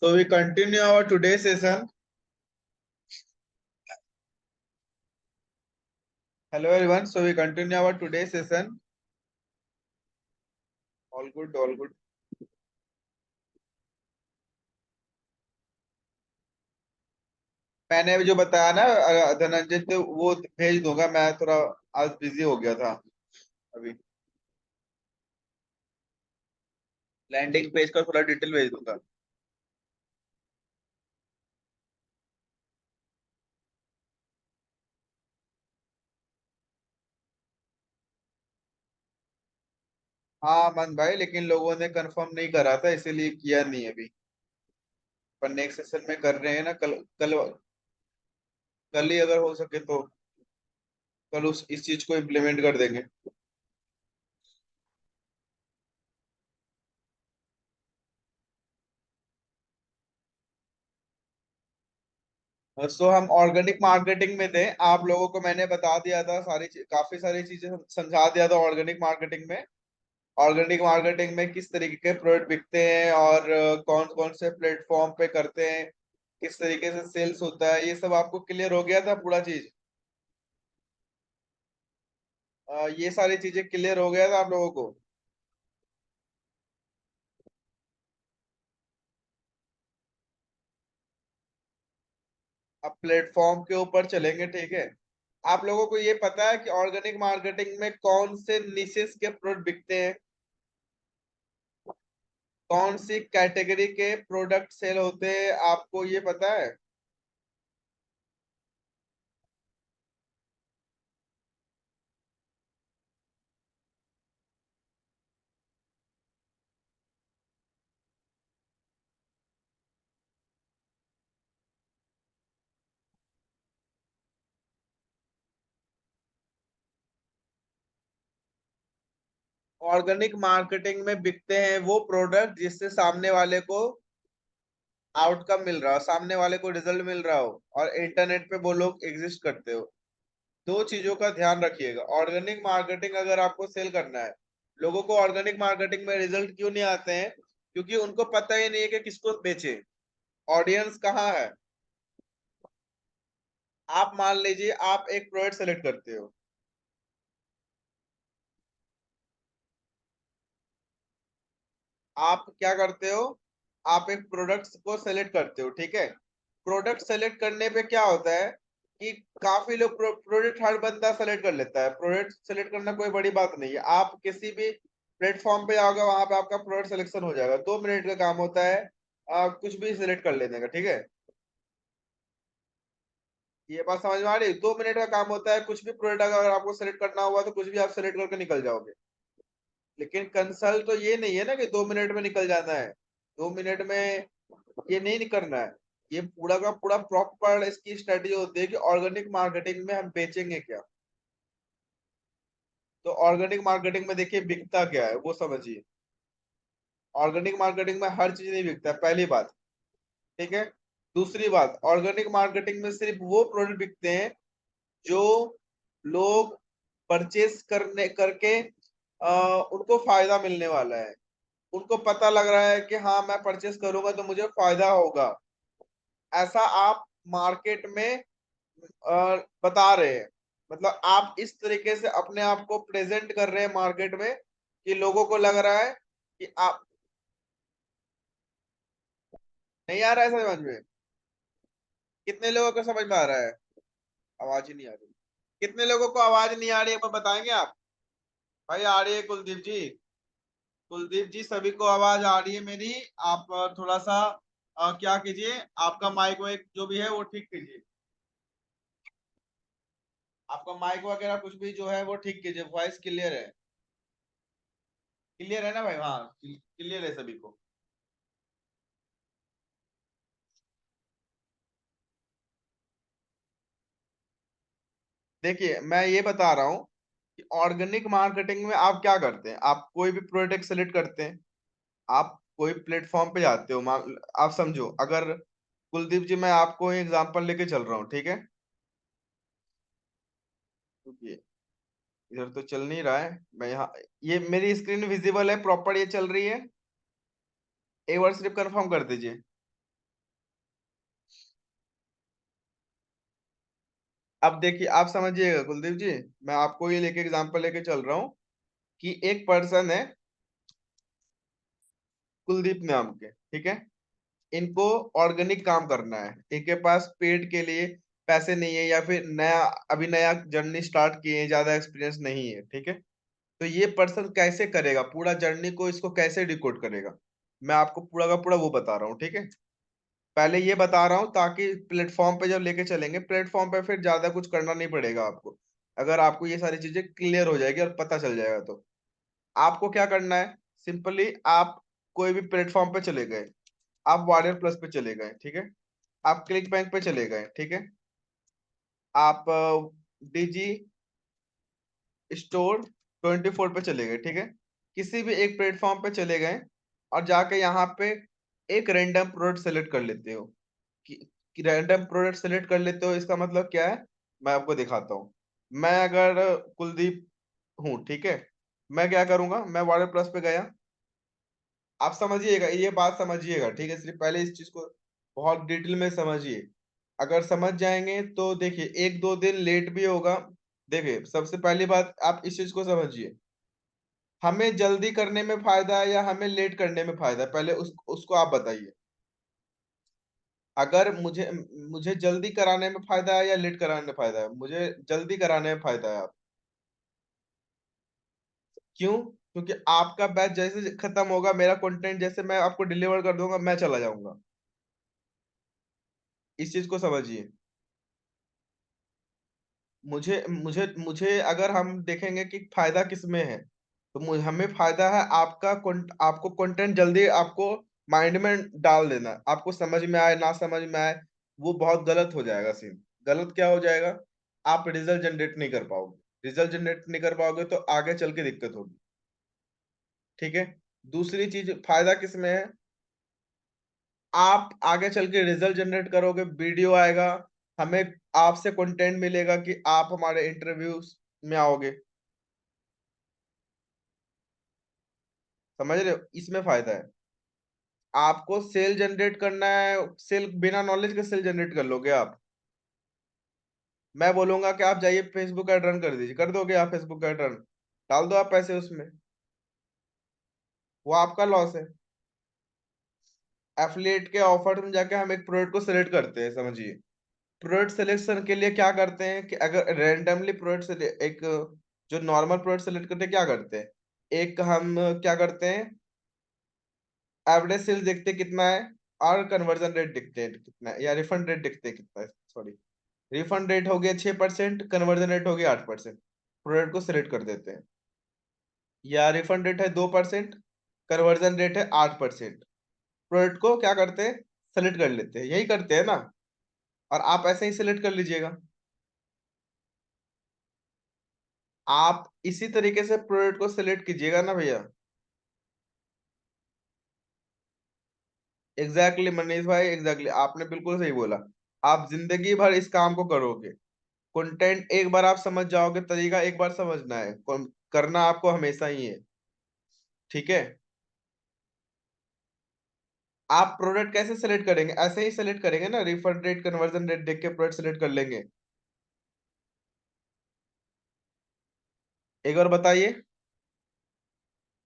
So we continue our today's session. Hello everyone. So we continue our today's session. All good, all good. मैंने अभी जो बताया ना धनंजय, तो वो भेज दूंगा। मैं थोड़ा आज बिजी हो गया था अभी। लैंडिंग पेज का थोड़ा डिटेल भेज दूंगा। हाँ मन भाई, लेकिन लोगों ने कंफर्म नहीं करा था, इसीलिए किया नहीं अभी। पर नेक्स्ट सेशन में कर रहे हैं ना। कल कल कल ही अगर हो सके तो कल उस इस चीज को इम्प्लीमेंट कर देंगे। सो हम ऑर्गेनिक मार्केटिंग में थे। आप लोगों को मैंने बता दिया था, काफी सारी चीजें समझा दिया था ऑर्गेनिक मार्केटिंग में। ऑर्गेनिक मार्केटिंग में किस तरीके के प्रोडक्ट बिकते हैं और कौन कौन से प्लेटफॉर्म पे करते हैं, किस तरीके से सेल्स होता है, ये सब आपको क्लियर हो गया था पूरा चीज। ये सारी चीजें क्लियर हो गया था आप लोगों को। अब प्लेटफॉर्म के ऊपर चलेंगे, ठीक है। आप लोगों को ये पता है कि ऑर्गेनिक मार्केटिंग में कौन से निशेस के प्रोडक्ट बिकते हैं, कौन सी कैटेगरी के प्रोडक्ट सेल होते हैं, आपको ये पता है? ऑर्गेनिक मार्केटिंग में बिकते हैं वो प्रोडक्ट जिससे सामने वाले को आउटकम मिल रहा हो, सामने वाले को रिजल्ट मिल रहा हो, और इंटरनेट पे वो लोग एग्जिस्ट करते हो। दो चीजों का ध्यान रखिएगा। ऑर्गेनिक मार्केटिंग अगर आपको सेल करना है, लोगों को ऑर्गेनिक मार्केटिंग में रिजल्ट क्यों नहीं आते हैं? क्योंकि उनको पता ही नहीं है कि किसको बेचे, ऑडियंस कहाँ है। आप मान लीजिए आप एक प्रोडक्ट सेलेक्ट करते हो। आप क्या करते हो? आप एक प्रोडक्ट को सेलेक्ट करते हो, ठीक है। प्रोडक्ट सेलेक्ट करने पे क्या होता है कि काफी लोग प्रोडक्ट हर बंदा सेलेक्ट कर लेता है। प्रोडक्ट सेलेक्ट करना कोई बड़ी बात नहीं है। आप किसी भी प्लेटफॉर्म पे जाओगे, वहां पे आपका प्रोडक्ट सिलेक्शन हो जाएगा। 2 मिनट का काम होता है कुछ भी सिलेक्ट कर लेने का, ठीक है। ये बात समझ में आ रही है? 2 मिनट का काम होता है, कुछ भी प्रोडक्ट अगर आपको सेलेक्ट करना हुआ तो कुछ भी आप सेलेक्ट करके निकल जाओगे। लेकिन कंसल्ट तो ये नहीं है ना कि 2 मिनट में निकल जाना है। 2 मिनट में ये नहीं करना है। ये पूरा का पूरा प्रॉपर इसकी स्ट्रेटेजी होती है कि ऑर्गेनिक मार्केटिंग में हम बेचेंगे क्या। तो ऑर्गेनिक मार्केटिंग में देखिए बिकता क्या है वो समझिए। ऑर्गेनिक मार्केटिंग में हर चीज नहीं बिकता, पहली बात, ठीक है। दूसरी बात, ऑर्गेनिक मार्केटिंग में सिर्फ वो प्रोडक्ट बिकते हैं जो लोग परचेस करने करके उनको फायदा मिलने वाला है। उनको पता लग रहा है कि हाँ मैं परचेस करूंगा तो मुझे फायदा होगा। ऐसा आप मार्केट में बता रहे हैं। मतलब आप इस तरीके से अपने आप को प्रेजेंट कर रहे हैं मार्केट में कि लोगों को लग रहा है कि आप। नहीं आ रहा है समझ में? कितने लोगों को समझ में आ रहा है? आवाज ही नहीं आ रही। कितने लोगों को आवाज नहीं आ रही है, वो बताएंगे आप? भाई आ रही है कुलदीप जी? कुलदीप जी सभी को आवाज आ रही है मेरी। आप थोड़ा सा क्या कीजिए, आपका माइक वाइक जो भी है वो ठीक कीजिए। आपका माइक वगैरह कुछ भी जो है वो ठीक कीजिए। वॉइस क्लियर है? क्लियर है ना भाई? हाँ क्लियर है सभी को। देखिए मैं ये बता रहा हूँ कि ऑर्गेनिक मार्केटिंग में आप क्या करते हैं। आप कोई भी प्रोडक्ट सेलेक्ट करते हैं, आप कोई प्लेटफॉर्म पे जाते हो। आप समझो, अगर कुलदीप जी मैं आपको एग्जांपल लेके चल रहा हूँ, ठीक है। रुकिए, इधर तो चल नहीं रहा है। मैं यहाँ, ये मेरी स्क्रीन विजिबल है प्रॉपर, ये चल रही है। एक बार सिर्फ कंफर्म कर दीजिए। अब देखिए आप समझिएगा कुलदीप जी, मैं आपको ये लेके एग्जांपल लेके चल रहा हूँ कि एक पर्सन है कुलदीप नाम के, ठीक है। इनको ऑर्गेनिक काम करना है, इनके पास पेड के लिए पैसे नहीं है, या फिर अभी नया जर्नी स्टार्ट किए हैं, ज्यादा एक्सपीरियंस नहीं है, ठीक है। तो ये पर्सन कैसे करेगा पूरा जर्नी को, इसको कैसे डिकोड करेगा, मैं आपको पूरा का पूरा वो बता रहा हूँ, ठीक है। पहले ये बता रहा हूँ ताकि प्लेटफॉर्म पे जब लेके चलेंगे, प्लेटफॉर्म पे फिर ज्यादा कुछ करना नहीं पड़ेगा आपको, अगर आपको ये सारी चीजें क्लियर हो जाएगी और पता चल जाएगा तो। आपको क्या करना है, सिंपली आप कोई भी प्लेटफॉर्म पे चले गए, आप वॉरियर प्लस पे चले गए, ठीक है। आप क्लिक बैंक पे चले गए, ठीक है। आप डीजी स्टोर 24 पे चले गए, ठीक है। किसी भी एक प्लेटफॉर्म पे चले गए और जाके यहाँ पे एक रैंडम प्रोडक्ट सेलेक्ट कर लेते हो, कि, कि रैंडम प्रोडक्ट सेलेक्ट कर लेते हो, इसका मतलब क्या है, मैं आपको दिखाता हूँ। मैं अगर कुलदीप हूँ, ठीक है, मैं क्या करूंगा, मैं वाटर प्लस पे गया। आप समझिएगा, ये बात समझिएगा, ठीक है, सिर्फ पहले इस चीज को बहुत डिटेल में समझिए। अगर समझ जाएंगे तो देखिए एक दो दिन लेट भी होगा। देखिए सबसे पहली बात आप इस चीज को समझिए, हमें जल्दी करने में फायदा है या हमें लेट करने में फायदा है, पहले उसको आप बताइए। अगर मुझे मुझे जल्दी कराने में फायदा है या लेट कराने में फायदा है, मुझे जल्दी कराने में फायदा है। आप क्यों? क्योंकि आपका बैच जैसे खत्म होगा, मेरा कंटेंट जैसे मैं आपको डिलीवर कर दूंगा, मैं चला जाऊंगा। इस चीज को समझिए। मुझे मुझे मुझे अगर हम देखेंगे कि फायदा किसमें है, तो हमें फायदा है आपको कंटेंट जल्दी आपको माइंड में डाल देना, आपको समझ में आए ना समझ में आए, वो बहुत गलत हो जाएगा सीन। गलत क्या हो जाएगा, आप रिजल्ट जनरेट नहीं कर पाओगे, रिजल्ट जनरेट नहीं कर पाओगे तो आगे चल के दिक्कत होगी, ठीक है। दूसरी चीज फायदा किसमें है, आप आगे चल के रिजल्ट जनरेट करोगे, वीडियो आएगा, हमें आपसे कंटेंट मिलेगा कि आप हमारे इंटरव्यूज में आओगे, समझ रहे हो, इसमें फायदा है। आपको सेल जनरेट करना है, सेल बिना नॉलेज के सेल जनरेट कर लोगे आप। मैं बोलूंगा कि आप जाइए फेसबुक ऐड रन कर दीजिए, कर दोगे आप फेसबुक ऐड रन, डाल दो आप पैसे उसमें, वो आपका लॉस है। एफिलिएट के ऑफर में जाके हम एक प्रोडक्ट को सिलेक्ट करते हैं, समझिए। प्रोडक्ट सिलेक्शन के लिए क्या करते हैं कि अगर रैंडमली प्रोडक्ट एक जो नॉर्मल प्रोडक्ट सेलेक्ट करते हैं, क्या करते हैं, एक हम क्या करते हैं, एवरेज सेल देखते हैं कितना है, और कन्वर्जन रेट देखते हैं कितना है, या रिफंड रेट देखते हैं कितना है, सॉरी। रिफंड रेट हो गया 6%, कन्वर्जन रेट हो गया 8%, प्रोडक्ट को सिलेक्ट कर देते हैं। या रिफंड रेट है 2%, कन्वर्जन रेट है 8%, प्रोडक्ट को क्या करते हैं, सेलेक्ट कर लेते हैं, यही करते हैं ना। और आप ऐसे ही सिलेक्ट कर लीजिएगा। आप इसी तरीके से प्रोडक्ट को सिलेक्ट कीजिएगा ना भैया। एग्जैक्टली मनीष भाई, एग्जैक्टली आपने बिल्कुल सही बोला। आप जिंदगी भर इस काम को करोगे, कंटेंट एक बार आप समझ जाओगे, तरीका एक बार समझना है, करना आपको हमेशा ही है, ठीक है। आप प्रोडक्ट कैसे सेलेक्ट करेंगे, ऐसे ही सेलेक्ट करेंगे ना, रिफंड रेट कन्वर्जन रेट देख के प्रोडक्ट सेलेक्ट कर लेंगे। एक बार बताइए,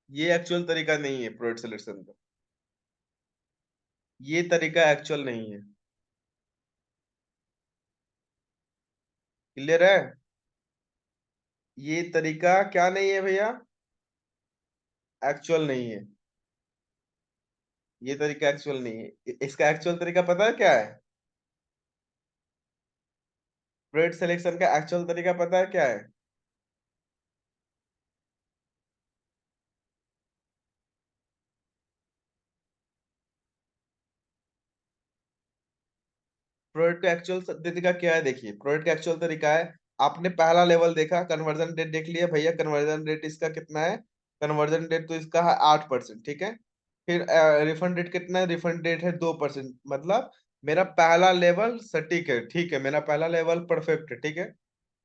ये एक्चुअल तरीका नहीं है प्रोडक्ट सिलेक्शन का, ये तरीका एक्चुअल नहीं है। क्लियर है? ये तरीका क्या नहीं है भैया, एक्चुअल नहीं है। ये तरीका एक्चुअल नहीं है, इसका एक्चुअल तरीका पता है क्या है, प्रोडक्ट सिलेक्शन का एक्चुअल तरीका पता है क्या है। प्रोडक्ट का एक्चुअल तरीका क्या है, देखिए प्रोडक्ट का एक्चुअल तरीका है, आपने पहला लेवल देखा, कन्वर्जन रेट देख लिया भैया, कन्वर्जन रेट इसका कितना है, कन्वर्जन रेट तो इसका है 8%, ठीक है। फिर रिफंड रेट कितना है, रिफंड रेट है 2%, मतलब मेरा पहला लेवल सटीक है, ठीक है, मेरा पहला लेवल परफेक्ट है, ठीक है।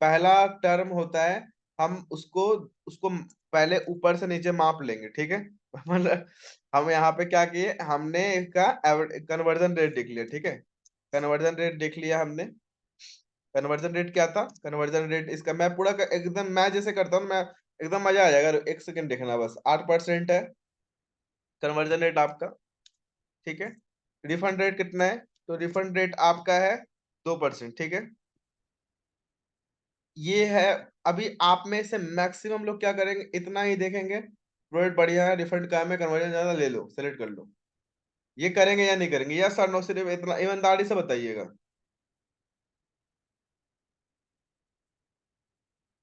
पहला टर्म होता है, हम उसको उसको पहले ऊपर से नीचे माप लेंगे, ठीक है। मतलब हम यहाँ पे क्या किए, हमने इसका कन्वर्जन रेट देख लिया, ठीक है, कन्वर्जन रेट देख लिया हमने। कन्वर्जन रेट क्या था? कन्वर्जन रेट इसका मैं पूरा एकदम मैं जैसे करता हूँ, मैं एकदम मजा आ जाएगा, एक सेकंड देखना बस। 8% है कन्वर्जन रेट आपका, ठीक है। रिफंड रेट कितना है? तो रिफंड रेट आपका है 2%, ठीक है। ये है। अभी आप में से मैक्सिमम लोग क्या करेंगे, इतना ही देखेंगे, प्रोडक्ट बढ़िया है, रिफंड कम है, कन्वर्जन ज्यादा, ले लो, सेलेक्ट कर लो। ये करेंगे या नहीं करेंगे? यस और नो, सिर्फ इतना ईमानदारी से बताइएगा।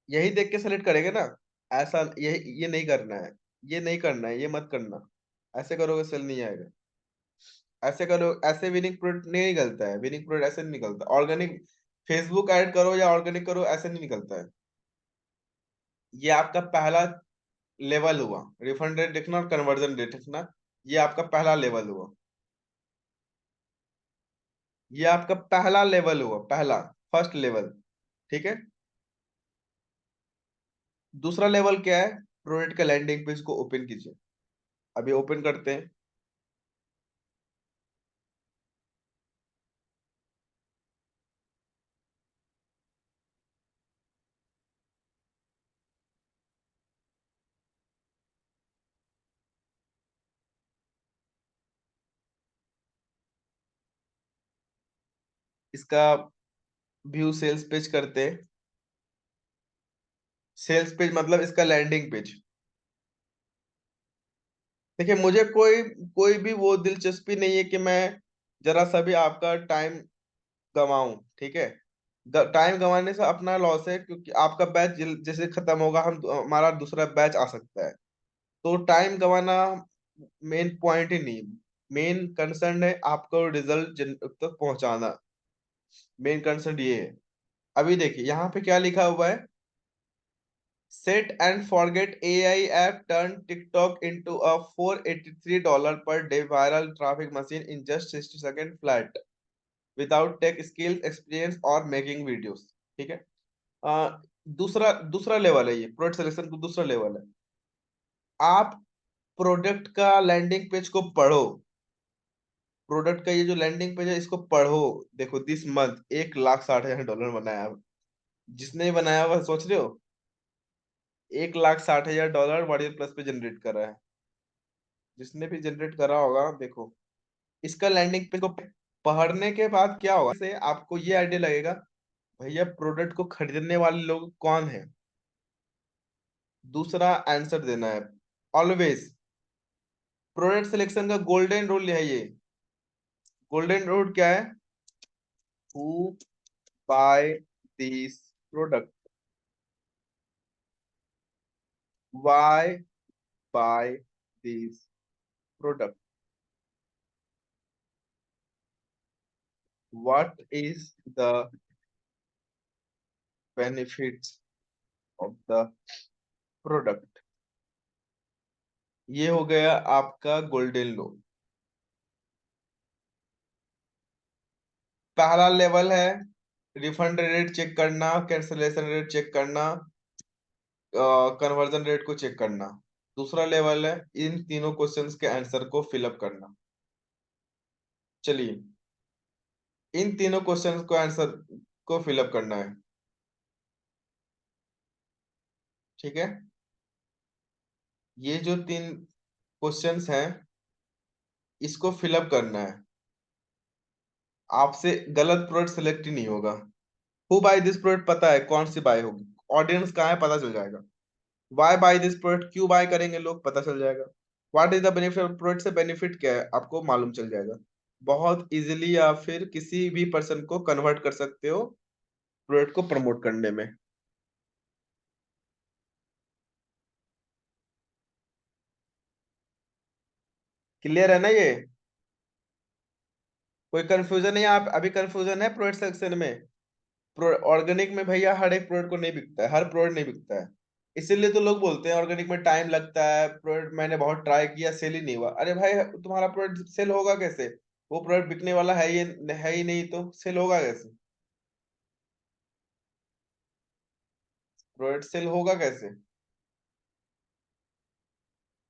यही देख के सेलेक्ट करेंगे ना? ऐसा ये नहीं करना है, ये नहीं करना है, ये मत करना। ऐसे करोगे सेल नहीं आएगा। ऐसे करो, ऐसे विनिंग प्रोडक्ट नहीं निकलता है, विनिंग प्रोडक्ट ऐसे नहीं निकलता। ऑर्गेनिक फेसबुक ऐड करो या ऑर्गेनिक करो, ऐसे नहीं निकलता है। ये आपका पहला लेवल हुआ। रिफंड रेट देखना और कन्वर्जन रेट देखना, ये आपका पहला लेवल हुआ। ये आपका पहला लेवल हुआ, पहला, फर्स्ट लेवल, ठीक है। दूसरा लेवल क्या है? प्रोडक्ट का लैंडिंग पेज को ओपन कीजिए। अभी ओपन करते हैं। इसका व्यू सेल्स पेज करते हैं। सेल्स पेज मतलब इसका लैंडिंग पेज। देखिए, मुझे कोई कोई भी वो दिलचस्पी नहीं है कि मैं जरा सा भी आपका टाइम गवाऊं, ठीक है। टाइम गंवाने से अपना लॉस है, क्योंकि आपका बैच जैसे खत्म होगा, हम हमारा दूसरा बैच आ सकता है। तो टाइम गंवाना मेन पॉइंट ही नहीं। मेन कंसर्न है आपको रिजल्ट तक पहुंचाना। मेन कंसर्न ये है। अभी देखिए यहाँ पे क्या लिखा हुआ है। Set and forget AI app turn TikTok into a $483 per day viral traffic machine in just 60 second flat without tech skills experience और मेकिंग वीडियोस, ठीक है। दूसरा दूसरा लेवल है, ये प्रोडक्ट सिलेक्शन का दूसरा लेवल है। आप प्रोडक्ट का लैंडिंग पेज को पढ़ो। प्रोडक्ट का ये जो लैंडिंग पेज है, इसको पढ़ो। देखो, दिस मंथ $1,60,000 बनाया है। जिसने भी बनाया हुआ, सोच रहे हो, $1,60,000 वॉरियर प्लस पे जनरेट कर रहा है। जिसने भी जनरेट करा होगा, देखो इसका लैंडिंग पेज को पढ़ने के बाद क्या होगा, से आपको ये आइडिया लगेगा, भैया प्रोडक्ट को खरीदने वाले लोग कौन है। दूसरा आंसर देना है। ऑलवेज प्रोडक्ट सिलेक्शन का गोल्डन रूल है ये। गोल्डन रूल क्या है? Who buy this product, why buy this product, what is the benefits of the product. ये हो गया आपका गोल्डन रूल। पहला लेवल है रिफंड रेट चेक करना, कैंसलेशन रेट चेक करना, कन्वर्जन रेट को चेक करना। दूसरा लेवल है इन तीनों क्वेश्चंस के आंसर को फिलअप करना। चलिए, इन तीनों क्वेश्चंस को आंसर को फिलअप करना है, ठीक है। ये जो तीन क्वेश्चंस हैं, इसको फिलअप करना है। आपसे गलत प्रोडक्ट सिलेक्ट ही नहीं होगा। हु बाय दिस प्रोडक्ट पता है कौन सी बाय होगी, ऑडियंस कहाँ है पता चल जाएगा। वाई बाय दिस प्रोडक्ट, क्यों बाय करेंगे लोग, पता चल जाएगा। What is the benefit of product, से बेनिफिट क्या है आपको मालूम चल जाएगा। बहुत इजीली या फिर किसी भी पर्सन को कन्वर्ट कर सकते हो प्रोडक्ट को प्रमोट करने में। क्लियर है ना ये? कोई कंफ्यूजन नहीं? आप अभी कंफ्यूजन है प्रोडक्ट सेक्शन में? ऑर्गेनिक में भैया हर एक प्रोडक्ट को नहीं बिकता है, हर प्रोडक्ट नहीं बिकता है। इसीलिए तो लोग बोलते हैं ऑर्गेनिक में टाइम लगता है, प्रोडक्ट मैंने बहुत ट्राई किया, सेल ही नहीं हुआ। अरे भाई, तुम्हारा प्रोडक्ट सेल होगा कैसे? वो प्रोडक्ट बिकने वाला है ही नहीं, तो सेल होगा कैसे? प्रोडक्ट सेल होगा कैसे?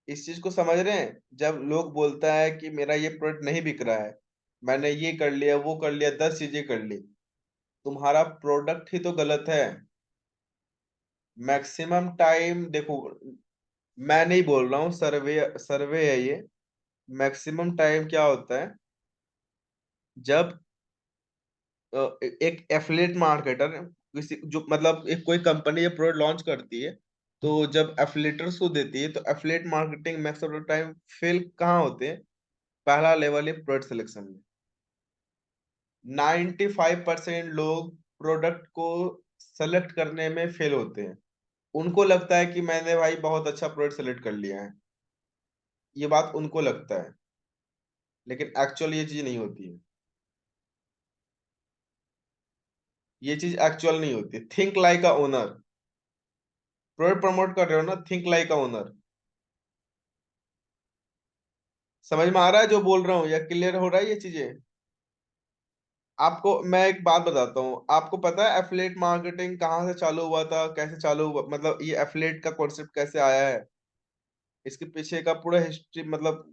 इस चीज को समझ रहे हैं? जब लोग बोलता है कि मेरा ये प्रोडक्ट नहीं बिक रहा है, मैंने ये कर लिया, वो कर लिया, 10 चीजें कर ली, तुम्हारा प्रोडक्ट ही तो गलत है। मैक्सिमम टाइम देखो, मैं नहीं बोल रहा हूँ, सर्वे सर्वे है ये। मैक्सिमम टाइम क्या होता है, जब एक एफिलिएट मार्केटर, किसी जो मतलब एक कोई कंपनी ये प्रोडक्ट लॉन्च करती है, तो जब एफिलिएटर्स को देती है, तो affiliate marketing maximum time fail कहाँ होते हैं? पहला लेवल है प्रोडक्ट सिलेक्शन में। 95% लोग प्रोडक्ट को सेलेक्ट करने में फेल होते हैं। उनको लगता है कि मैंने भाई बहुत अच्छा प्रोडक्ट सेलेक्ट कर लिया है, ये बात उनको लगता है, लेकिन एक्चुअल ये चीज नहीं होती है। ये चीज एक्चुअल नहीं होती। Think like a owner. Product promote कर रहे हो ना, थिंक लाइक अ ओनर। समझ में आ रहा है जो बोल रहा हूँ, या क्लियर हो रहा है ये चीजें? आपको मैं एक बात बताता हूँ, आपको पता है एफिलिएट मार्केटिंग कहाँ से चालू हुआ था, कैसे चालू हुआ, मतलब ये एफिलिएट का कॉन्सेप्ट कैसे आया है, इसके पीछे का पूरा हिस्ट्री मतलब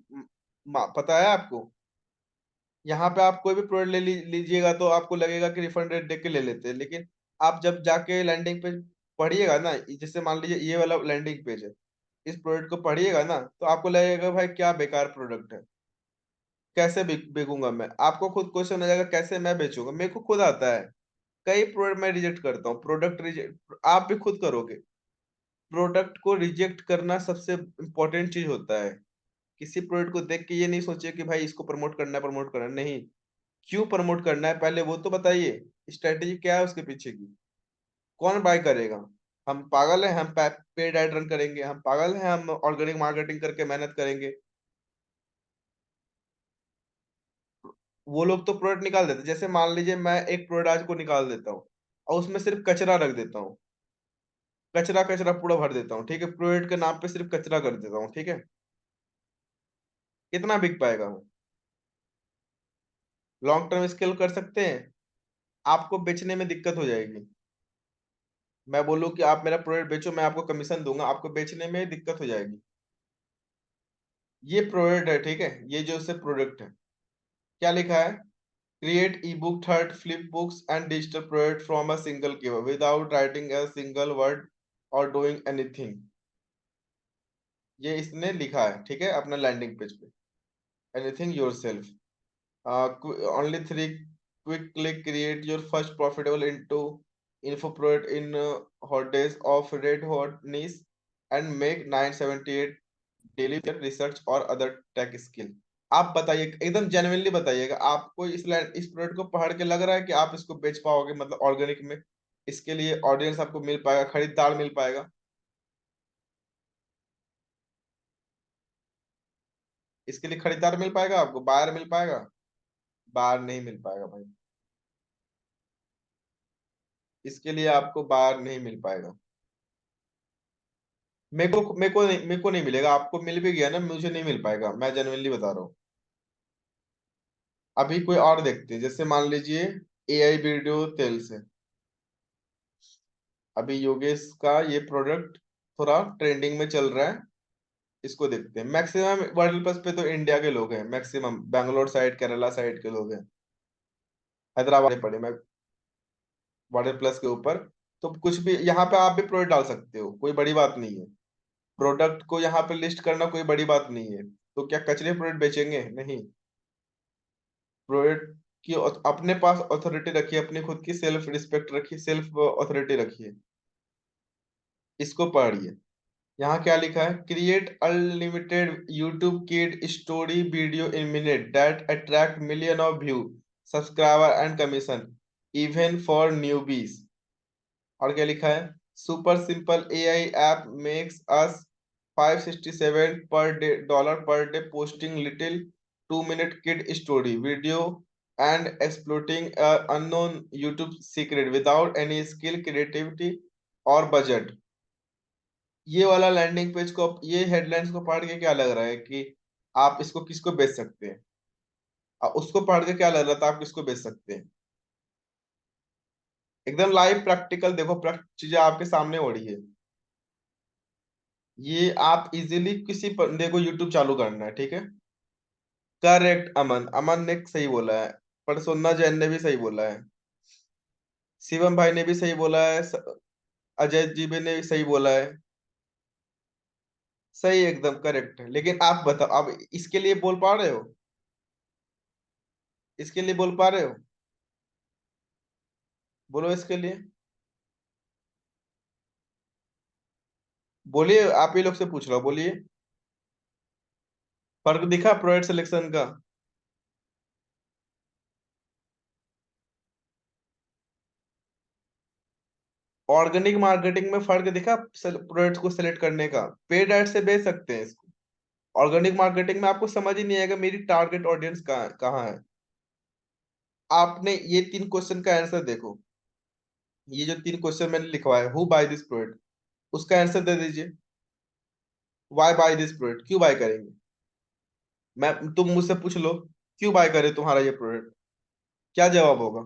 पता है आपको? यहाँ पे आप कोई भी प्रोडक्ट लीजिएगा तो आपको लगेगा कि रिफंड रेट देख के ले लेते हैं, लेकिन आप जब जाके लैंडिंग पेज पढ़िएगा ना, जैसे मान लीजिए ये वाला लैंडिंग पेज है, इस प्रोडक्ट को पढ़िएगा ना, तो आपको लगेगा भाई क्या बेकार प्रोडक्ट है, कैसे बेचूंगा मैं। आपको खुद क्वेश्चन आ जाएगा कैसे मैं बेचूंगा, मेरे को खुद आता है। कई प्रोडक्ट मैं रिजेक्ट करता हूँ, प्रोडक्ट रिजेक्ट आप भी खुद करोगे। प्रोडक्ट को रिजेक्ट करना सबसे इंपॉर्टेंट चीज होता है। किसी प्रोडक्ट को देख के ये नहीं सोचिए कि भाई इसको प्रमोट करना है, प्रमोट करना है, नहीं। क्यों प्रमोट करना है पहले वो तो बताइए, स्ट्रेटेजी क्या है उसके पीछे की, कौन बाय करेगा? हम पागल हैं, हम पेड एड रन करेंगे? हम पागल हैं, हम ऑर्गेनिक मार्केटिंग करके मेहनत करेंगे? वो लोग तो प्रोडक्ट निकाल देते, जैसे मान लीजिए मैं एक प्रोडक्ट आज को निकाल देता हूँ और उसमें सिर्फ कचरा रख देता हूँ, कचरा कचरा पूरा भर देता हूँ, ठीक है, प्रोडक्ट के नाम पे सिर्फ कचरा कर देता हूँ, ठीक है, कितना बिक पाएगा वो? लॉन्ग टर्म स्केल कर सकते हैं? आपको बेचने में दिक्कत हो जाएगी। मैं बोलूँ कि आप मेरा प्रोडक्ट बेचो, मैं आपको कमीशन दूंगा, आपको बेचने में दिक्कत हो जाएगी। ये प्रोडक्ट है, ठीक है, ये जो से प्रोडक्ट है, क्या लिखा है? Create E book, third flip books and digital product from a single keyword without writing a single word और डूइंग एनीथिंग। ये इसने लिखा है, ठीक है, अपना लैंडिंग पेज पे। Anything yourself, only three quick click create your first profitable into info product in hot days of red hot niche and make 978 daily research or other tech skill। आप बताइए, एकदम जेन्युइनली बताइएगा, आपको इस product को पढ़ के लग रहा है कि आप इसको बेच पाओगे, मतलब ऑर्गेनिक में इसके लिए ऑडियंस आपको मिल पाएगा, खरीदार मिल पाएगा? इसके लिए खरीदार मिल पाएगा, आपको बायर मिल पाएगा? बायर नहीं मिल पाएगा भाई, इसके लिए आपको बायर नहीं मिल पाएगा। मेरे को नहीं मिलेगा, आपको मिल भी गया ना, मुझे नहीं मिल पाएगा, मैं जेनुइनली बता रहा हूँ। अभी कोई और देखते हैं, जैसे मान लीजिए एआई वीडियो तेल से, अभी योगेश का ये प्रोडक्ट थोड़ा ट्रेंडिंग में चल रहा है, इसको देखते हैं। मैक्सिमम वर्ल्ड प्लस पे तो इंडिया के लोग हैं, maximum Bangalore side Kerala side के लोग हैं, हैदराबाद में पड़े मैं वर्ल्ड प्लस के ऊपर। तो कुछ भी यहाँ पे आप भी प्रोडक्ट डाल सकते हो, कोई बड़ी बात नहीं है। प्रोडक्ट को यहाँ पे लिस्ट करना कोई बड़ी बात नहीं है। तो क्या कचरे प्रोडक्ट बेचेंगे? नहीं। प्रोडक्ट की अपने पास अथॉरिटी रखिए, अपनी खुद की सेल्फ रिस्पेक्ट रखिए, सेल्फ अथॉरिटी रखिए। इसको पढ़िए, यहाँ क्या लिखा है? Create unlimited YouTube kid story video in minute that attract million of view, subscriber and commission even for newbies. और क्या लिखा है? Super simple AI app makes us 567 per day dollar per day posting little 2 minute kid story video and exploiting unknown YouTube secret without any skill creativity और budget. ये वाला landing page को, ये headlines को पढ़ के क्या लग रहा है कि आप इसको किसको बेच सकते हैं? उसको पढ़ के क्या लग रहा था आप किसको बेच सकते हैं? एकदम लाइव प्रैक्टिकल देखो, चीजें आपके सामने हो रही है। ये आप इजीली किसी बंदे को यूट्यूब चालू करना है, ठीक है। करेक्ट, अमन अमन ने सही बोला है, परसोन्ना जैन ने भी सही बोला है। शिवम भाई ने भी सही बोला है, अजय जी भी ने भी सही बोला है। सही, एकदम करेक्ट है। लेकिन आप बताओ, आप इसके लिए बोल पा रहे हो? इसके लिए बोल पा रहे हो? बोलो इसके लिए। बोलिए, आप ही लोग से पूछ रहा हूँ, बोलिए। फर्क दिखा प्रोडक्ट सिलेक्शन का? ऑर्गेनिक मार्केटिंग में फर्क दिखा प्रोडक्ट को सिलेक्ट करने का? पेड एड से बेच सकते हैं इसको। ऑर्गेनिक मार्केटिंग में आपको समझ ही नहीं आएगा मेरी टारगेट ऑडियंस कहाँ कहाँ है। आपने ये 3 क्वेश्चन का आंसर देखो। ये जो 3 क्वेश्चन मैंने लिखवाया, हु बाय दिस प्रोडक्ट, उसका आंसर दे दीजिए। वाई बाय दिस प्रोडक्ट, क्यों बाय करेंगे? मैं, तुम मुझसे पूछ लो, क्यों बाय करे तुम्हारा ये प्रोडक्ट? क्या जवाब होगा?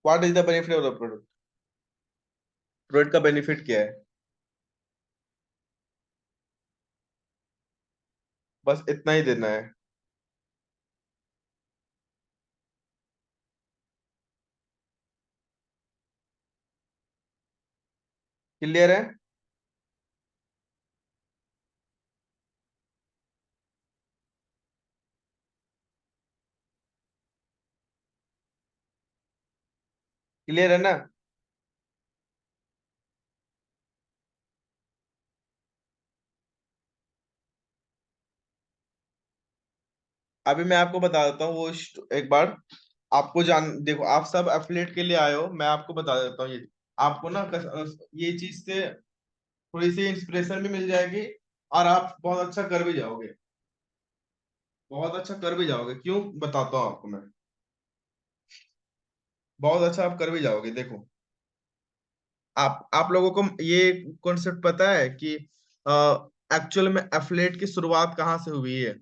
What is the benefit of the product? Product का बेनिफिट क्या है? बस इतना ही देना है। क्लियर है? क्लियर है ना? अभी मैं आपको बता देता हूँ वो एक बार। आपको जान देखो, आप सब एफिलिएट के लिए आए हो, मैं आपको बता देता हूँ ये। आपको ना ये चीज से थोड़ी सी इंस्पिरेशन भी मिल जाएगी, और आप बहुत अच्छा कर भी जाओगे। बहुत अच्छा कर भी जाओगे, क्यों बताता हूँ आपको मैं। बहुत अच्छा आप कर भी जाओगे, देखो। आप लोगों को ये कॉन्सेप्ट पता है कि एक्चुअल में एफिलिएट की शुरुआत कहाँ से हुई है,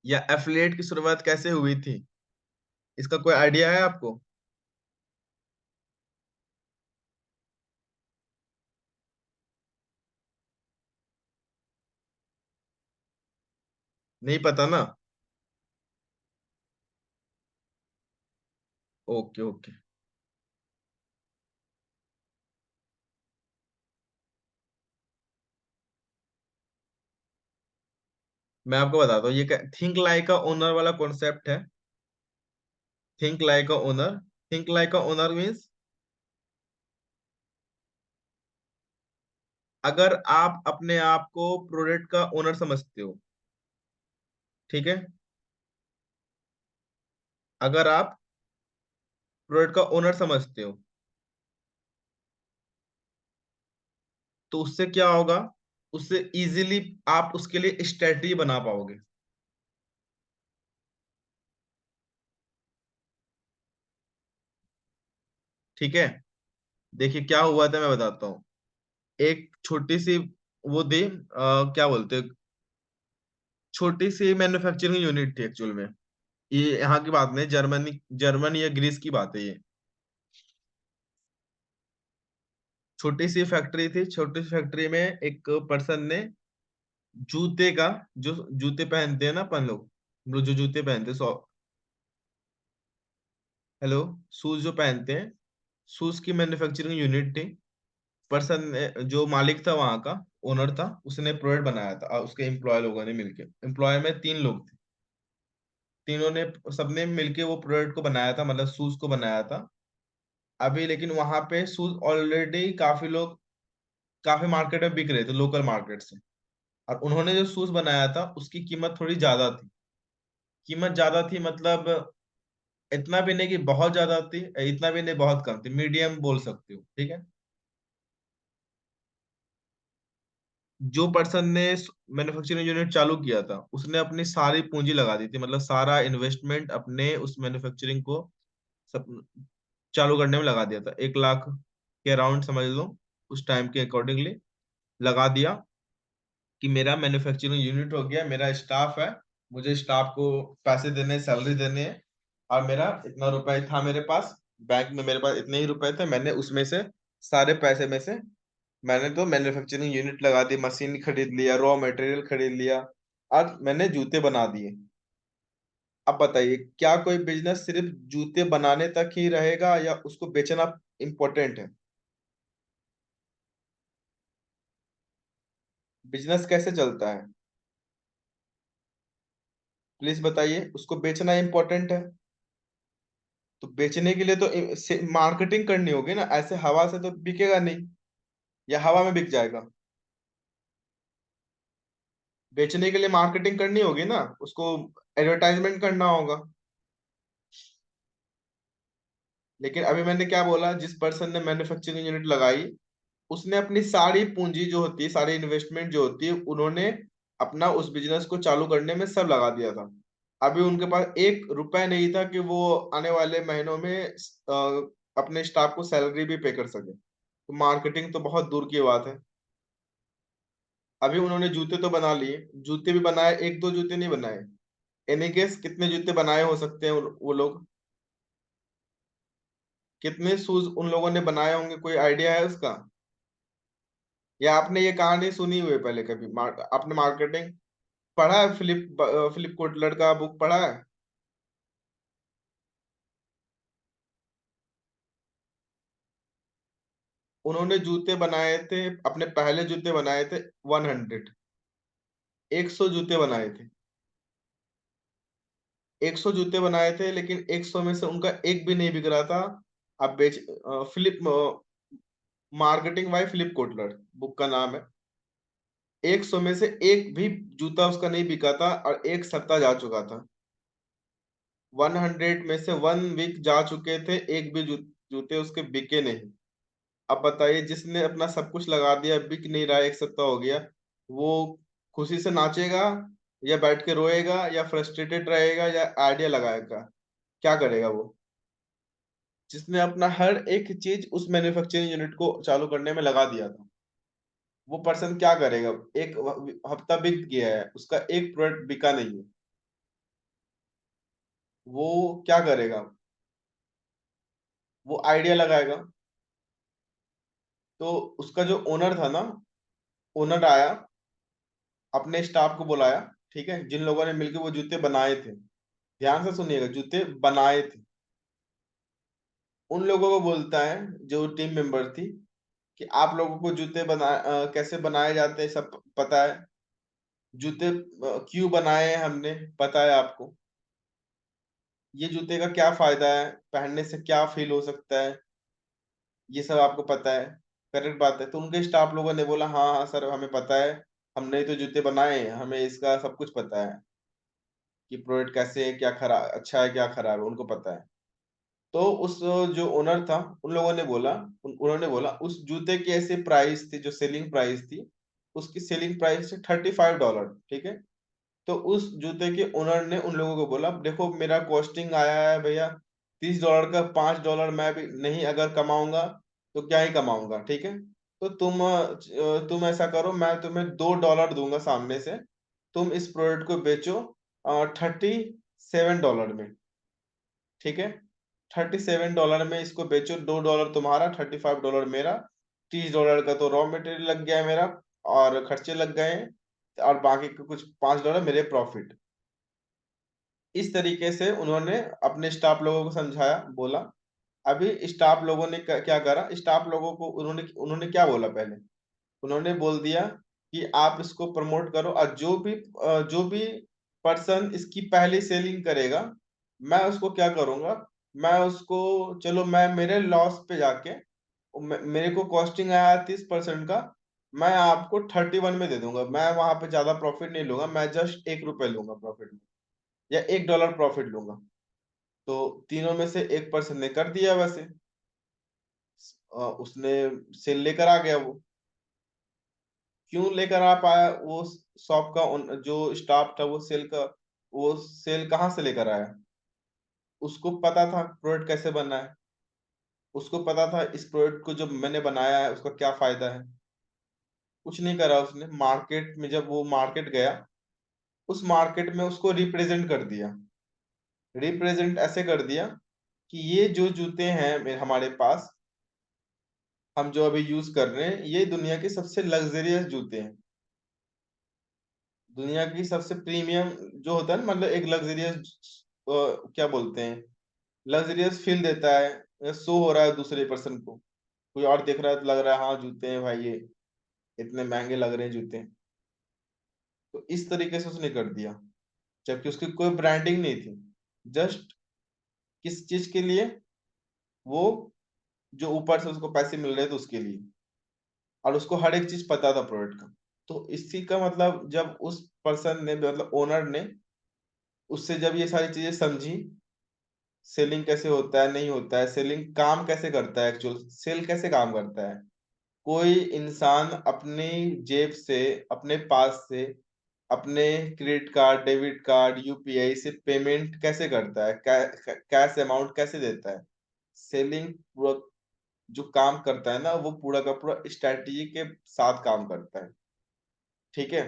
या एफिलिएट की शुरुआत कैसे हुई थी? इसका कोई आइडिया है आपको? नहीं पता ना? Okay okay. मैं आपको बताता हूँ, ये थिंक लाइक अ ओनर वाला कॉन्सेप्ट है। Think like a owner. Think like a owner means, अगर आप अपने आप को प्रोडक्ट का ओनर समझते हो, ठीक है? अगर आप प्रोडक्ट का ओनर समझते हो, तो उससे क्या होगा? उससे इजीली आप उसके लिए स्ट्रेटजी बना पाओगे। ठीक है? देखिए क्या हुआ था, मैं बताता हूँ। एक छोटी सी वो थी, क्या बोलते हैं, छोटी सी मैन्युफैक्चरिंग यूनिट थी एक्चुअल में। ये यहाँ की बात नहीं, जर्मनी, जर्मनी या ग्रीस की बात है ये। छोटी सी फैक्ट्री थी। छोटी सी फैक्ट्री में एक पर्सन ने जूते का, जो जूते पहनते हैं ना अपन लोग, हम लोग जो जूते पहनते हैं, हेलो, शूज जो पहनते हैं, शूज की मैन्युफैक्चरिंग यूनिट थी। पर्सन ने, जो मालिक था वहां का, ओनर था, उसने प्रोडक्ट बनाया था, और उसके एम्प्लॉय लोगों ने मिलके, एम्प्लॉय में 3 लोग थे। तीनों ने, सबने मिलके वो प्रोडक्ट को बनाया था, मतलब शूज को बनाया था। अभी लेकिन वहां पे शूज ऑलरेडी काफी लोग, काफी मार्केट में बिक रहे थे, लोकल मार्केट से। और उन्होंने जो शूज बनाया था उसकी कीमत थोड़ी ज्यादा थी। कीमत ज्यादा थी मतलब, इतना भी नहीं कि बहुत ज्यादा थी, इतना भी नहीं बहुत कम थी, मीडियम बोल सकते हो, ठीक है? जो पर्सन ने मैन्युफैक्चरिंग यूनिट चालू किया था, उसने अपनी सारी पूंजी लगा दी थी, मतलब सारा इन्वेस्टमेंट अपने उस मैन्युफैक्चरिंग को सब चालू करने में लगा दिया था। 1 लाख के अराउंड समझ लो, उस टाइम के अकॉर्डिंगली लगा दिया कि मेरा मैन्युफैक्चरिंग यूनिट हो गया, मेरा स्टाफ है, मुझे स्टाफ को पैसे देने, सैलरी देने हैं, और मेरा इतना रुपए था मेरे पास, बैंक में मेरे पास इतने ही रुपए थे, मैंने उसमें से, सारे पैसे में से, मैंने तो मैन्युफैक्चरिंग यूनिट लगा दी, मशीन खरीद लिया, रॉ मटेरियल खरीद लिया, और मैंने जूते बना दिए। अब बताइए, क्या कोई बिजनेस सिर्फ जूते बनाने तक ही रहेगा या उसको बेचना इंपॉर्टेंट है? बिजनेस कैसे चलता है? प्लीज बताइए, उसको बेचना इंपॉर्टेंट है। तो बेचने के लिए तो मार्केटिंग करनी होगी ना, ऐसे हवा से तो बिकेगा नहीं, या हवा में बिक जाएगा। बेचने के लिए मार्केटिंग करनी होगी ना, उसको एडवर्टाइजमेंट करना होगा। लेकिन अभी मैंने क्या बोला, जिस पर्सन ने मैन्युफैक्चरिंग यूनिट लगाई, उसने अपनी सारी पूंजी जो होती है, सारी इन्वेस्टमेंट जो होती है, उन्होंने अपना उस बिजनेस को चालू करने में सब लगा दिया था। अभी उनके पास एक रुपए नहीं था कि वो आने वाले महीनों में अपने स्टाफ को सैलरी भी पे कर सके। तो मार्केटिंग तो बहुत दूर की बात है। अभी उन्होंने जूते तो बना लिए, जूते भी बनाए, एक दो जूते नहीं बनाए। एनी केस कितने जूते बनाए हो सकते हैं वो लोग? कितने शूज उन लोगों ने बनाए होंगे, कोई आइडिया है उसका? या आपने ये कहानी सुनी हुई है पहले कभी? आपने मार्केटिंग पढ़ा है? फिलिप कोटलर का बुक पढ़ा है? उन्होंने जूते बनाए थे, अपने पहले जूते बनाए थे 100, 100 जूते बनाए थे। 100 जूते बनाए थे, लेकिन 100 में से उनका एक भी नहीं बिक रहा था। अब बेच Philip marketing by Philip Kotler book का नाम है। 100 में से एक भी जूता उसका नहीं बिका था, और एक सप्ताह जा चुका था। 100 में से 1 वीक जा चुके थे, एक भी जूते उसके बिके नहीं। अब बताइए, जिसने अपना सब कुछ लगा दिया, बिक नहीं रहा, एक सप्ताह हो गया, वो खुशी से नाचेगा, या बैठ के रोएगा, या फ्रस्ट्रेटेड रहेगा, या आइडिया लगाएगा? क्या करेगा वो? जिसने अपना हर एक चीज उस मैन्युफैक्चरिंग यूनिट को चालू करने में लगा दिया था, वो पर्सन क्या करेगा? एक हफ्ता बीत गया है, उसका एक प्रोडक्ट बिका नहीं है, वो क्या करेगा? वो आइडिया लगाएगा। तो उसका जो ओनर था ना, ओनर आया, अपने स्टाफ को बुलाया, ठीक है, जिन लोगों ने मिलकर वो जूते बनाए थे, ध्यान से सुनिएगा, जूते बनाए थे, उन लोगों को बोलता है, जो टीम मेंबर थी, कि आप लोगों को जूते कैसे बनाए जाते हैं सब पता है। जूते क्यों बनाए हैं हमने, पता है आपको। ये जूते का क्या फायदा है, पहनने से क्या फील हो सकता है, ये सब आपको पता है। करेक्ट बात है। तो उनके स्टाफ लोगों ने बोला, हाँ हाँ सर, हमें पता है, हमने ही तो जूते बनाए हैं, हमें इसका सब कुछ पता है, कि प्रोडक्ट कैसे है, क्या खराब, अच्छा है क्या खराब है, उनको पता है। तो उस जो ओनर था, उन लोगों ने बोला, उन्होंने बोला, उस जूते की ऐसी प्राइस थी, जो सेलिंग प्राइस थी, उसकी सेलिंग प्राइस थी $35, ठीक है। तो उस जूते के ओनर ने उन लोगों को बोला, देखो मेरा कॉस्टिंग आया है भैया $30 का, $5 मैं भी नहीं अगर कमाऊंगा तो क्या ही कमाऊंगा, ठीक है। तो तुम ऐसा करो, मैं तुम्हें $2 दूंगा सामने से, तुम इस प्रोडक्ट को बेचो $37 में, ठीक है। $37 में इसको बेचो, $2 तुम्हारा, $35 मेरा, $30 का तो रॉ मटेरियल लग गया है मेरा, और खर्चे लग गए हैं, और बाकी के कुछ $5 मेरे प्रॉफिट। इस तरीके से उन्होंने अपने स्टाफ लोगों को समझाया, बोला। अभी स्टाफ लोगों ने क्या करा, स्टाफ लोगों को उन्होंने उन्होंने क्या बोला पहले, उन्होंने बोल दिया कि आप इसको प्रमोट करो, और जो भी पर्सन इसकी पहली सेलिंग करेगा, मैं उसको क्या करूंगा, मैं उसको, चलो मैं मेरे लॉस पे जाके, मेरे को कॉस्टिंग आया 30% का, मैं आपको 31 में दे दूंगा, मैं वहां पे ज्यादा प्रॉफिट नहीं लूंगा, मैं जस्ट ₹1 लूंगा प्रॉफिट में, या $1 प्रॉफिट लूंगा। तो तीनों में से एक पर्सन ने कर दिया वैसे, उसने सेल लेकर आ गया वो। क्यों लेकर आ पाया वो? शॉप का जो स्टाफ था, वो सेल कहाँ से लेकर आया? उसको पता था प्रोडक्ट कैसे बना है, उसको पता था इस प्रोडक्ट को जो मैंने बनाया है उसका क्या फायदा है। कुछ नहीं करा उसने, मार्केट में जब वो मार्केट गया, उस मार्केट में उसको रिप्रेजेंट कर दिया। रिप्रेजेंट ऐसे कर दिया कि ये जो जूते हैं हमारे पास, हम जो अभी यूज कर रहे हैं, ये दुनिया के सबसे लग्जरियस जूते हैं, दुनिया की सबसे प्रीमियम जो होता है ना, मतलब एक लग्जरियस क्या बोलते हैं, लग्जरियस फील देता है, शो हो रहा है दूसरे पर्सन को, कोई और देख रहा है तो लग रहा है हाँ जूते हैं भाई ये इतने महंगे लग रहे हैं जूते। तो इस तरीके से उसने कर दिया, जबकि उसकी कोई ब्रांडिंग नहीं थी। जस्ट किस चीज के लिए, वो जो ऊपर से उसको पैसे मिल रहे थे उसके लिए, और उसको हर एक चीज पता था प्रोडक्ट का। तो इसी का मतलब जब उस पर्सन ने मतलब ओनर ने उससे जब ये सारी चीजें समझी, सेलिंग कैसे होता है नहीं होता है, सेलिंग काम कैसे करता है, एक्चुअल सेल कैसे काम करता है, कोई इंसान अपनी जेब से, अपने पास से, अपने credit card debit card UPI से पेमेंट कैसे करता है, कैश अमाउंट कैसे देता है, सेलिंग पूरा जो काम करता है ना वो पूरा का पूरा स्ट्रैटेजी के साथ काम करता है। ठीक है।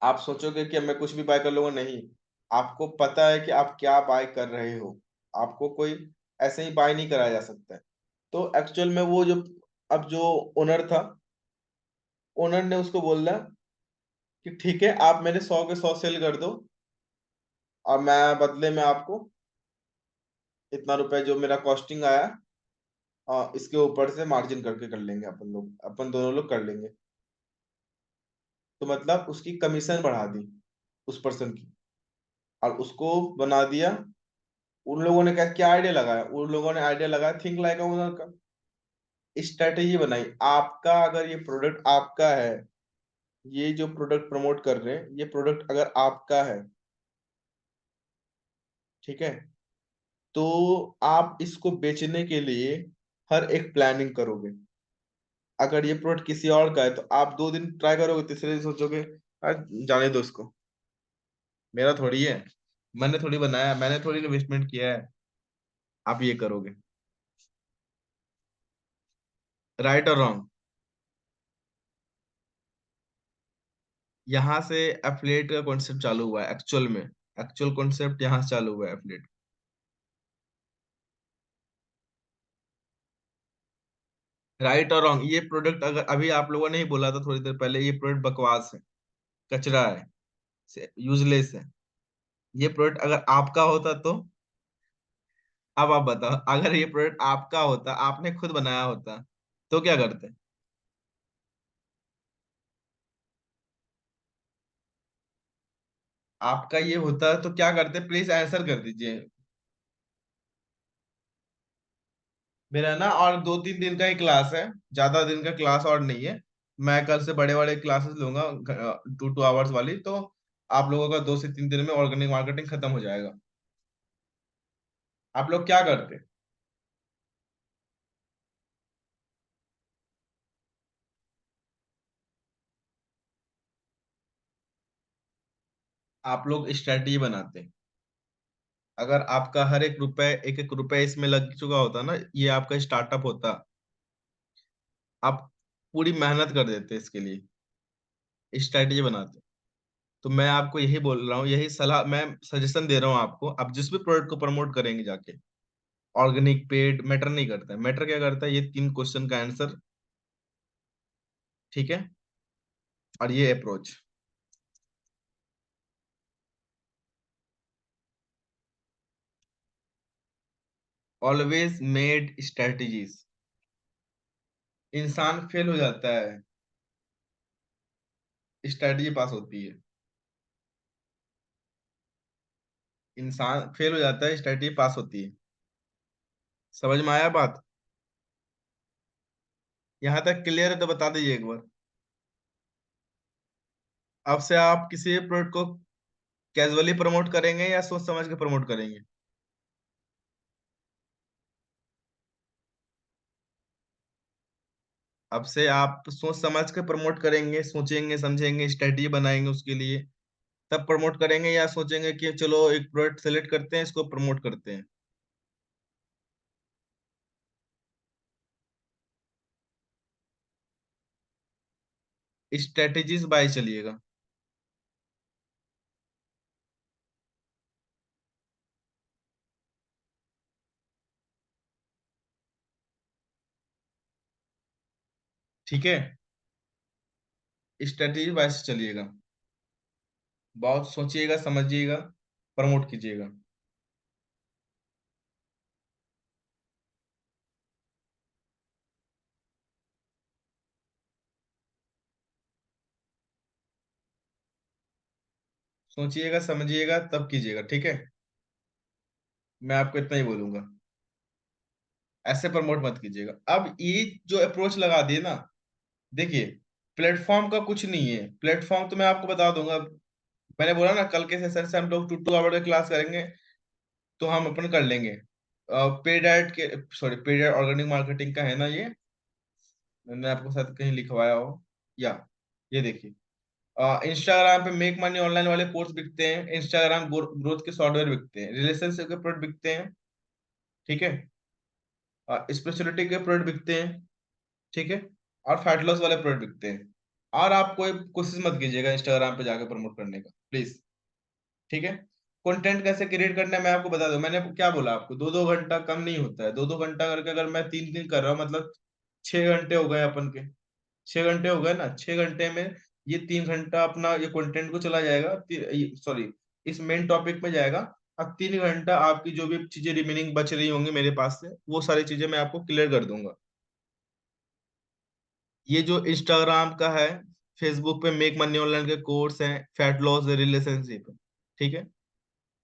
आप सोचोगे कि मैं कुछ भी बाय कर लूंगा, नहीं, आपको पता है कि आप क्या बाय कर रहे हो, आपको कोई ऐसे ही बाय नहीं कराया जा सकता है। तो एक्चुअल में वो जो अब जो ओनर था, ओनर ने उसको बोला कि ठीक है आप मेरे 100 के 100 सेल कर दो, और मैं बदले में आपको इतना रुपए जो मेरा कॉस्टिंग आया, इसके ऊपर से मार्जिन करके कर लेंगे अपन लोग, अपन दोनों लोग कर लेंगे। तो मतलब उसकी कमीशन बढ़ा दी उस पर्सन की, और उसको बना दिया। उन लोगों ने क्या क्या आइडिया लगाया, उन लोगों ने आइडिया लगाया थिंक लाइक अ ओनर का, स्ट्रेटेजी बनाई। आपका अगर ये प्रोडक्ट आपका है, ये जो प्रोडक्ट प्रमोट कर रहे हैं ये प्रोडक्ट अगर आपका है, ठीक है, तो आप इसको बेचने के लिए हर एक प्लानिंग करोगे। अगर ये प्रोडक्ट किसी और का है तो आप 2 दिन ट्राई करोगे, तीसरे दिन सोचोगे "यार, जाने दो इसको, मेरा थोड़ी है, मैंने थोड़ी बनाया, मैंने थोड़ी इन्वेस्टमेंट किया है"। आप ये करोगे। राइट और रॉन्ग? यहाँ से एफिलिएट का कॉन्सेप्ट चालू हुआ है एक्चुअल में, एक्चुअल कॉन्सेप्ट यहाँ से चालू हुआ है एफिलिएट। राइट और रॉन्ग, ये प्रोडक्ट अगर अभी आप लोगों ने ही बोला था थोड़ी देर पहले, ये प्रोडक्ट बकवास है, कचरा है, यूजलेस है। ये प्रोडक्ट अगर आपका होता तो, अब आप बताओ, अगर ये प्रोडक्ट आपका होता, आपने खुद बनाया होता, तो क्या करते? आपका ये होता तो क्या करते, प्लीज आंसर कर दीजिए। मेरा ना और 2-3 दिन का ही क्लास है, ज्यादा दिन का क्लास और नहीं है। मैं कल से बड़े बड़े क्लासेस लूंगा, 2-2 आवर्स वाली, तो आप लोगों का 2 से 3 दिन में ऑर्गेनिक मार्केटिंग खत्म हो जाएगा। आप लोग क्या करते? आप लोग स्ट्रेटजी बनाते। अगर आपका हर एक रुपए, एक एक रुपए इसमें लग चुका होता ना, ये आपका स्टार्टअप होता, आप पूरी मेहनत कर देते इसके लिए, स्ट्रेटजी बनाते। तो मैं आपको यही बोल रहा हूँ, यही सलाह मैं सजेशन दे रहा हूँ आपको। आप जिस भी प्रोडक्ट को प्रमोट करेंगे जाके, ऑर्गेनिक पेड मैटर नहीं करता है, मैटर क्या करता है, ये 3 क्वेश्चन का आंसर, ठीक है, और ये अप्रोच। Always made strategies. इंसान फेल हो जाता है, स्ट्रेटजी पास होती है। इंसान फेल हो जाता है, स्ट्रेटजी पास होती है। समझ में आया बात? यहाँ तक क्लियर है तो बता दीजिए एक बार। अब से आप किसी प्रोडक्ट को कैजुअली प्रमोट करेंगे या सोच समझ के प्रमोट करेंगे? अब से आप सोच समझ के प्रमोट करेंगे, सोचेंगे समझेंगे स्ट्रेटजी बनाएंगे उसके लिए, तब प्रमोट करेंगे, या सोचेंगे कि चलो एक प्रोडक्ट सेलेक्ट करते हैं इसको प्रमोट करते हैं? स्ट्रेटेजीज बाय चलिएगा। ठीक है, स्ट्रेटेजी बाय से चलिएगा, बहुत सोचिएगा समझिएगा, प्रमोट कीजिएगा। सोचिएगा, समझिएगा, तब कीजिएगा, ठीक है। मैं आपको इतना ही बोलूंगा, ऐसे प्रमोट मत कीजिएगा। अब ये जो अप्रोच लगा दिए ना, देखिए, प्लेटफॉर्म का कुछ नहीं है। प्लेटफॉर्म तो मैं आपको बता दूंगा। मैंने बोला ना, कल के सेशन से हम लोग 2 2 आवर की क्लास करेंगे, तो हम अपन कर लेंगे। पेड एड के, sorry, paid ad organic marketing का है ना ये, मैंने आपको साथ कहीं लिखवाया हो, या ये देखिए, इंस्टाग्राम पे मेक मनी ऑनलाइन वाले कोर्स बिकते हैं, इंस्टाग्राम ग्रोथ के सॉफ्टवेयर बिकते हैं, रिलेशनशिप के प्रोडक्ट बिकते हैं, ठीक है, स्पिरिचुअलिटी के प्रोडक्ट बिकते हैं, ठीक है, और फैट लॉस वाले प्रोडक्ट बिकते हैं। और आप कोई कोशिश मत कीजिएगा इंस्टाग्राम पे जाकर प्रमोट करने का, प्लीज, ठीक है। कंटेंट कैसे क्रिएट करना है मैं आपको बता दूं। मैंने क्या बोला आपको, 2 2 घंटा कम नहीं होता है। 2 2 घंटा करके अगर मैं 3 दिन कर रहा हूँ, मतलब 6 घंटे हो गए अपन के। 6 घंटे हो गए ना, 6 घंटे में ये 3 घंटा अपना ये कंटेंट को चला जाएगा, सॉरी, इस मेन टॉपिक में जाएगा। अब 3 घंटा आपकी जो भी चीजें रिमेनिंग बच रही होंगी मेरे पास से, वो सारी चीजें मैं आपको क्लियर कर दूंगा। ये जो इंस्टाग्राम का है, फेसबुक पे मेक मनी ऑनलाइन के कोर्स हैं, फैट लॉस, रिलेशनशिप, ठीक है।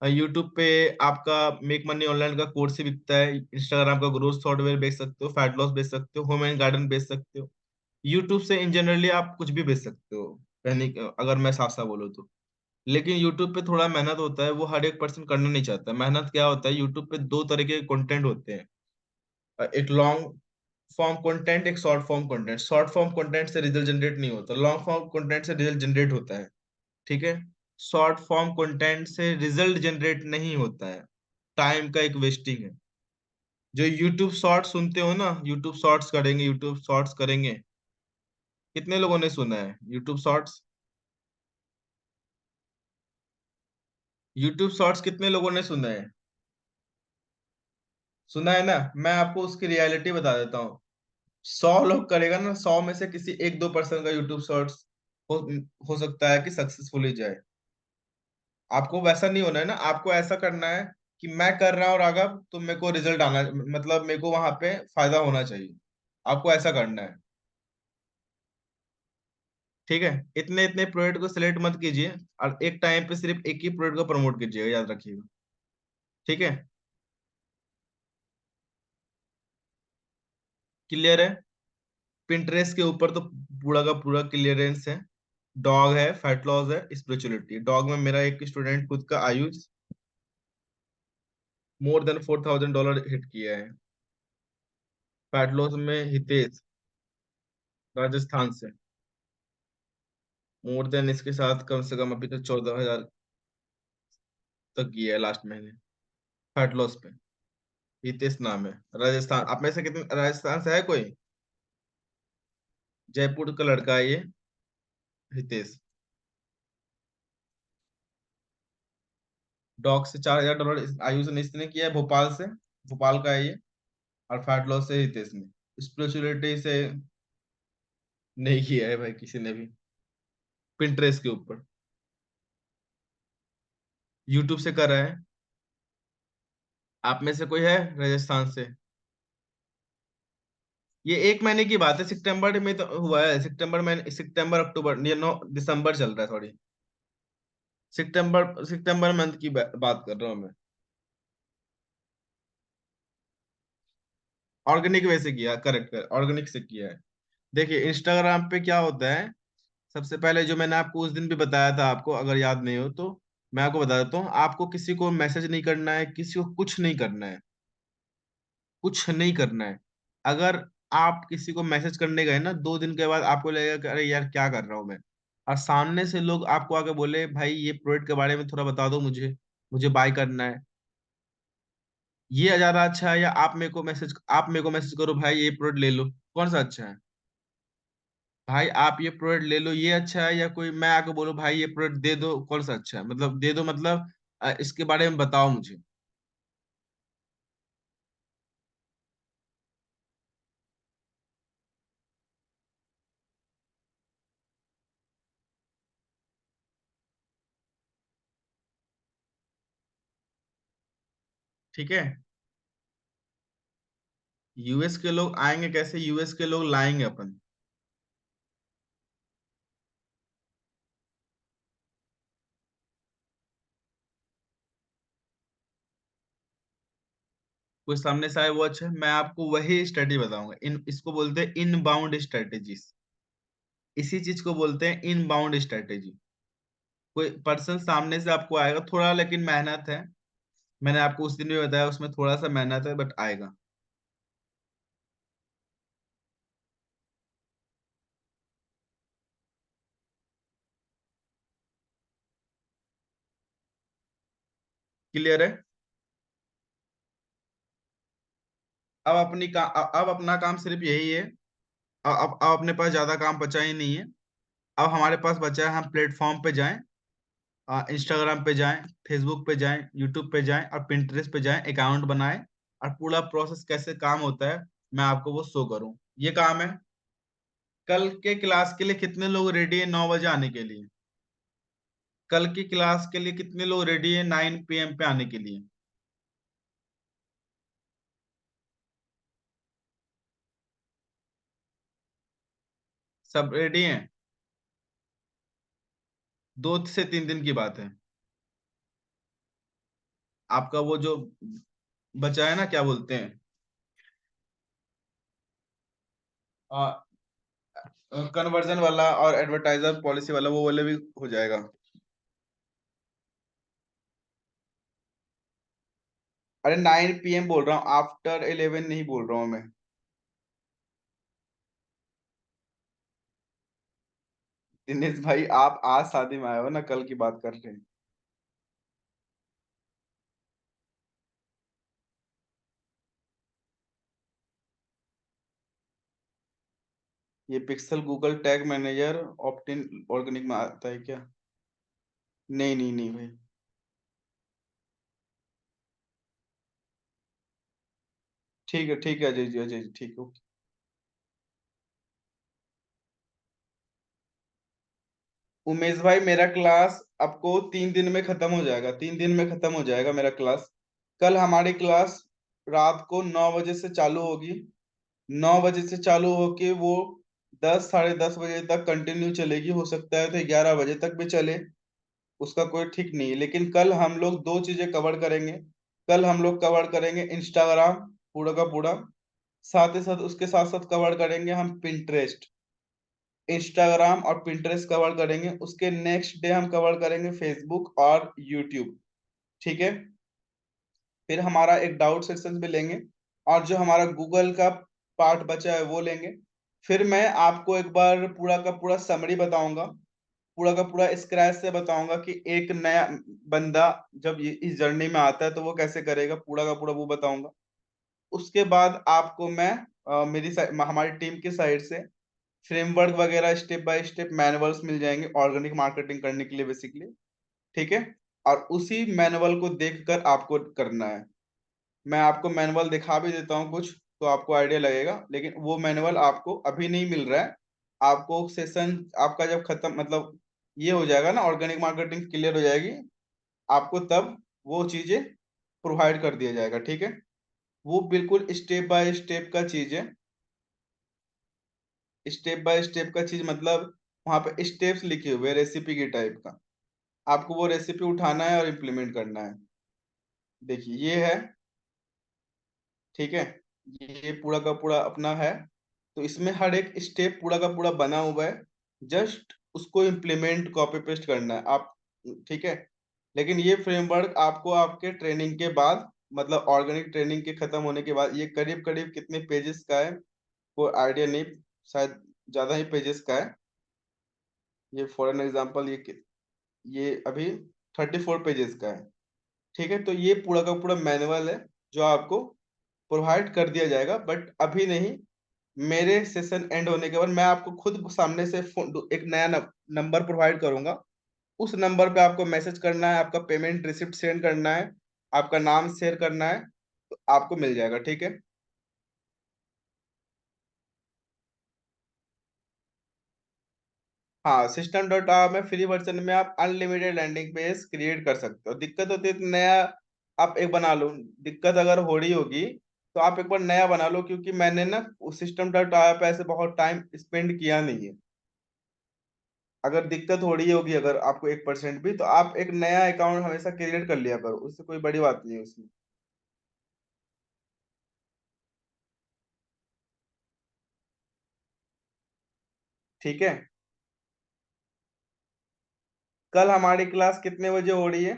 यूट्यूब पे आपका मेक मनी ऑनलाइन का कोर्स ही बिकता है, इंस्टाग्राम का ग्रोथ सॉफ्टवेयर बेच सकते हो, फैट लॉस बेच सकते हो, होम एंड गार्डन बेच सकते हो। यूट्यूब से इन जनरली आप कुछ भी बेच सकते हो, कहने अगर मैं साफ साफ बोलूँ तो। लेकिन यूट्यूब पे थोड़ा मेहनत होता है, वो हर एक पर्सन करना नहीं चाहता। मेहनत क्या होता है, यूट्यूब पे 2 तरह के कंटेंट होते हैं, एक लॉन्ग फॉर्म कंटेंट, एक short form content. Short form content से रिजल्ट जनरेट नहीं होता, लॉन्ग फॉर्म कंटेंट से रिजल्ट जनरेट होता है, ठीक है। शॉर्ट फॉर्म कंटेंट से रिजल्ट जनरेट नहीं होता है, टाइम का एक वेस्टिंग है। जो यूट्यूब शॉर्ट्स सुनते हो ना, यूट्यूब शॉर्ट्स करेंगे, यूट्यूब शॉर्ट्स करेंगे, कितने लोगों ने सुना है यूट्यूब शॉर्ट्स? यूट्यूब शॉर्ट्स कितने लोगों ने सुना है? सुना है ना। मैं आपको उसकी रियलिटी बता देता हूँ। 100 लोग करेगा ना, 100 में से किसी 1 2 पर्सन का यूट्यूब शॉर्ट्स हो, हो सकता है कि सक्सेसफुल ही जाए। आपको वैसा नहीं होना है ना, आपको ऐसा करना है कि मैं कर रहा हूँ राघव, तो मेरे को रिजल्ट आना, मतलब मेरे को वहां पे फायदा होना चाहिए। आपको ऐसा करना है, ठीक है। इतने इतने प्रोडक्ट को सिलेक्ट मत कीजिए, और एक टाइम पे सिर्फ एक ही प्रोडक्ट को प्रमोट कीजिएगा, याद रखिएगा, ठीक है। क्लियर है? पिंटरेस्ट के ऊपर तो पूरा का पूरा क्लियरेंस है। डॉग है, फैट लॉस है, स्पिरिचुअलिटी। डॉग में मेरा एक स्टूडेंट खुद का आयुष मोर देन $4,000 हिट किया है। फैट लॉस में हितेश, राजस्थान से, मोर देन इसके साथ कम से कम अभी तक 14,000 तक किया है लास्ट महीने, फैट लॉस पे। हितेश नाम है, राजस्थान। आप में से कितने राजस्थान से है कोई? जयपुर का लड़का है ये, हितेश। डॉग से $4,000 आयुष ने इसने किया है, भोपाल से, भोपाल का है ये। और फैट लॉस से हितेश ने। स्पिरिचुअलिटी से नहीं किया है भाई किसी ने भी, पिंटरेस्ट के ऊपर। यूट्यूब से कर रहा है। आप में से कोई है राजस्थान से? ये 1 महीने की बात है, सितंबर में तो हुआ है। सितंबर में, सितंबर अक्टूबर, ये नो, दिसंबर चल रहा है, सॉरी, सितंबर, सितंबर मंथ की बात कर रहा हूँ मैं। ऑर्गेनिक वे से किया, करेक्ट कर, ऑर्गेनिक से किया है। देखिए इंस्टाग्राम पे क्या होता है, सबसे पहले जो मैंने आपको उस दिन भी बताया था, आपको अगर याद नहीं हो तो मैं आपको बता देता हूँ। आपको किसी को मैसेज नहीं करना है, किसी को कुछ नहीं करना है, कुछ नहीं करना है। अगर आप किसी को मैसेज करने गए ना, 2 दिन के बाद आपको लगेगा कि अरे यार क्या कर रहा हूँ मैं, और सामने से लोग आपको आके बोले भाई ये प्रोडक्ट के बारे में थोड़ा बता दो मुझे, मुझे बाय करना है, ये ज्यादा अच्छा है, या आप मेरे को मैसेज करो भाई ये प्रोडक्ट ले लो, कौन सा अच्छा है? भाई आप ये प्रोडक्ट ले लो, ये अच्छा है, या कोई मैं आके बोलूं भाई ये प्रोडक्ट दे दो, कौन सा अच्छा है? मतलब दे दो मतलब इसके बारे में बताओ मुझे, ठीक है। यूएस के लोग आएंगे कैसे? यूएस के लोग लाएंगे अपन। कोई सामने से आए वो अच्छा है, मैं आपको वही स्ट्रेटेजी बताऊंगा। इन इसको बोलते हैं इनबाउंड स्ट्रेटेजीज। इसी चीज को बोलते हैं इनबाउंड स्ट्रेटेजी। कोई पर्सन सामने से आपको आएगा, थोड़ा लेकिन मेहनत है, मैंने आपको उस दिन भी बताया, उसमें थोड़ा सा मेहनत है बट आएगा। क्लियर है? अब अपना काम सिर्फ यही है। अब अपने पास ज्यादा काम बचा ही नहीं है। अब हमारे पास बचा है, हम प्लेटफॉर्म पे जाएं, इंस्टाग्राम पे जाएं, फेसबुक पे जाएं, यूट्यूब पे जाएं और पिंटरेस्ट पे जाएं, अकाउंट बनाएं, और पूरा प्रोसेस कैसे काम होता है मैं आपको वो शो करूं। ये काम है। कल के क्लास के लिए कितने लोग रेडी है 9 बजे आने के लिए? कल की क्लास के लिए कितने लोग रेडी है 9 PM पे आने के लिए? सब रेडी हैं? 2 से 3 दिन की बात है। आपका वो जो बचा है ना, क्या बोलते हैं, कन्वर्जन वाला और एडवर्टाइजर पॉलिसी वाला, वो वाले भी हो जाएगा। अरे 9 PM बोल रहा हूँ, आफ्टर 11 नहीं बोल रहा हूँ मैं। दिनेश भाई, आप आज शादी में आए हो ना, कल की बात कर रहे हैं। ये pixel Google tag manager Optin organic में आता है क्या? नहीं नहीं नहीं भाई। ठीक है अजय जी, अजय जी, ठीक है। उमेश भाई, मेरा क्लास आपको 3 दिन में खत्म हो जाएगा, 3 दिन में खत्म हो जाएगा मेरा क्लास। कल हमारी क्लास रात को 9 बजे से चालू होगी। 9 बजे से चालू होके वो 10, 10:30 बजे तक कंटिन्यू चलेगी। हो सकता है तो 11 बजे तक भी चले, उसका कोई ठीक नहीं है। लेकिन कल हम लोग दो चीजें कवर करेंगे। कल हम लोग कवर करेंगे इंस्टाग्राम पूरा का पूरा, साथ ही साथ उसके साथ साथ कवर करेंगे हम पिंटरेस्ट। इंस्टाग्राम और पिंटरेस्ट कवर करेंगे, उसके नेक्स्ट डे हम कवर करेंगे फेसबुक और यूट्यूब। ठीक है? फिर हमारा एक डाउट सेक्शन भी लेंगे, और जो हमारा गूगल का पार्ट बचा है वो लेंगे। फिर मैं आपको एक बार पूरा का पूरा समरी बताऊंगा, पूरा का पूरा स्क्रैच से बताऊंगा कि एक नया बंदा जब ये इस जर्नी में आता है तो वो कैसे करेगा, पूरा का पूरा वो बताऊंगा। उसके बाद आपको मैं हमारी टीम की साइड से फ्रेमवर्क वगैरह, स्टेप बाय स्टेप मैनुअल्स मिल जाएंगे ऑर्गेनिक मार्केटिंग करने के लिए बेसिकली। ठीक है? और उसी मैनुअल को देखकर आपको करना है। मैं आपको मैनुअल दिखा भी देता हूँ कुछ, तो आपको आइडिया लगेगा, लेकिन वो मैनुअल आपको अभी नहीं मिल रहा है। आपको सेशन आपका जब खत्म, मतलब ये हो जाएगा ना, ऑर्गेनिक मार्केटिंग क्लियर हो जाएगी, आपको तब वो चीजें प्रोवाइड कर दिया जाएगा। ठीक है? वो बिल्कुल स्टेप बाय स्टेप का चीज है। स्टेप बाय स्टेप का चीज मतलब वहां पे स्टेप्स लिखे हुए रेसिपी के टाइप का। आपको वो रेसिपी उठाना है और इम्प्लीमेंट करना है। देखिए ये है। ठीक है? ये पूरा का पूरा अपना है। तो इसमें हर एक स्टेप पूरा का पूरा बना हुआ है, जस्ट उसको इम्प्लीमेंट कॉपी पेस्ट करना है आप। ठीक है? लेकिन ये फ्रेमवर्क आपको आपके ट्रेनिंग के बाद, मतलब ऑर्गेनिक ट्रेनिंग के खत्म होने के बाद, ये करीब करीब कितने पेजेस का है कोई आइडिया नहीं, शायद ज्यादा ही पेजेस का है। ये फॉर एन एग्जाम्पल, ये अभी 34 पेजेस का है। ठीक है? तो ये पूरा का पूरा मैनुअल है जो आपको प्रोवाइड कर दिया जाएगा, बट अभी नहीं। मेरे सेशन एंड होने के बाद मैं आपको खुद सामने से एक नया नंबर प्रोवाइड करूंगा। उस नंबर पे आपको मैसेज करना है, आपका पेमेंट रिसिप्ट सेंड करना है, आपका नाम शेयर करना है, तो आपको मिल जाएगा। ठीक है? हाँ, सिस्टम डॉट में फ्री वर्जन में आप अनलिमिटेड लैंडिंग पेज क्रिएट कर सकते हो। दिक्कत होती है तो नया आप एक बना लो। दिक्कत अगर हो रही होगी तो आप एक बार नया बना लो, क्योंकि मैंने ना सिस्टम डॉट पे ऐसे बहुत टाइम स्पेंड किया नहीं है। अगर दिक्कत हो रही होगी, अगर आपको 1% भी, तो आप एक नया अकाउंट हमेशा क्रिएट कर लिया करो, उससे कोई बड़ी बात नहीं है उसमें। ठीक है। कल हमारी क्लास कितने बजे हो रही है?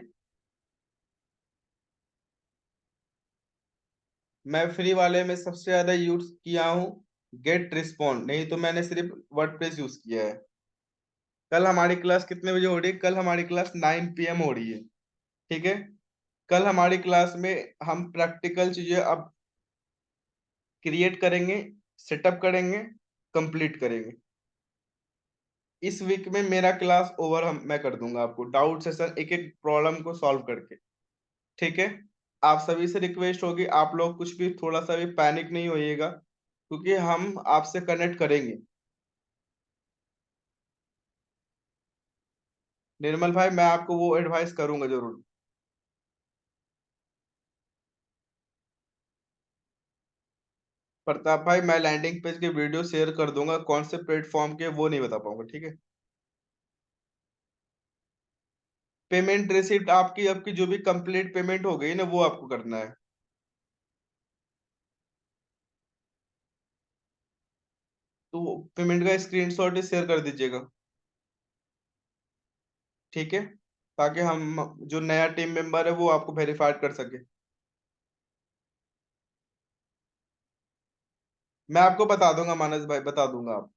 मैं फ्री वाले में सबसे ज्यादा यूज किया हूँ गेट रिस्पॉन्ड, नहीं तो मैंने सिर्फ वर्डप्रेस यूज किया है। कल हमारी क्लास कितने बजे हो रही है? कल हमारी क्लास 9 PM हो रही है। ठीक है। कल हमारी क्लास में हम प्रैक्टिकल चीजें अब क्रिएट करेंगे, सेटअप करेंगे, कंप्लीट करेंगे। इस वीक में मेरा क्लास ओवर हम मैं कर दूंगा आपको डाउट सेशन, एक एक प्रॉब्लम को सॉल्व करके। ठीक है। आप सभी से रिक्वेस्ट होगी, आप लोग कुछ भी थोड़ा सा भी पैनिक नहीं होइएगा, क्योंकि हम आपसे कनेक्ट करेंगे। निर्मल भाई, मैं आपको वो एडवाइस करूंगा जरूर। प्रताप भाई, मैं लैंडिंग पेज के वीडियो शेयर कर दूंगा, कौन से प्लेटफॉर्म के वो नहीं बता पाऊंगा, ठीक है। पेमेंट रिसिप्ट आपकी आपकी जो भी कंप्लीट पेमेंट हो गई ना, वो आपको करना है। तो पेमेंट का स्क्रीनशॉट शेयर कर दीजिएगा। ठीक है। ताकि हम जो नया टीम मेंबर है वो आपको वेरीफाइड कर सके। मैं आपको बता दूंगा मानस भाई, बता दूंगा आप।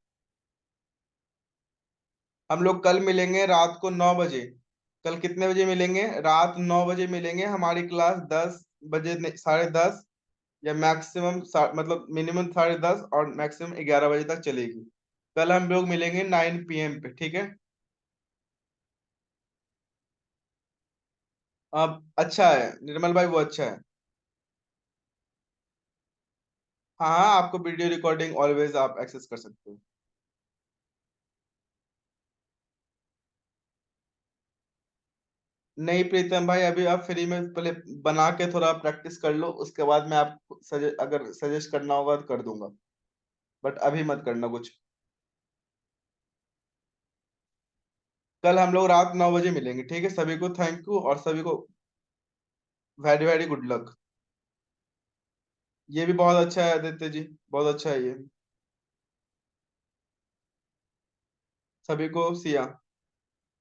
हम लोग कल मिलेंगे रात को 9 बजे। कल कितने बजे मिलेंगे? रात 9 बजे मिलेंगे। हमारी क्लास 10 बजे, 10:30 या मैक्सिमम मतलब मिनिमम 10:30 और मैक्सिमम 11 बजे तक चलेगी। कल हम लोग मिलेंगे 9 PM पे, ठीक है। अब अच्छा है निर्मल भाई, वो अच्छा है। हाँ हाँ, आपको वीडियो रिकॉर्डिंग ऑलवेज आप एक्सेस कर सकते हो। नहीं प्रीतम भाई, अभी आप फ्री में पहले बना के थोड़ा प्रैक्टिस कर लो, उसके बाद मैं आपको अगर सजेस्ट करना होगा तो कर दूंगा। बट अभी मत करना कुछ। कल हम लोग रात 9 बजे मिलेंगे, ठीक है। सभी को थैंक यू, और सभी को वेरी वेरी गुड लक। ये भी बहुत अच्छा है आदित्य जी, बहुत अच्छा है ये। सभी को सिया।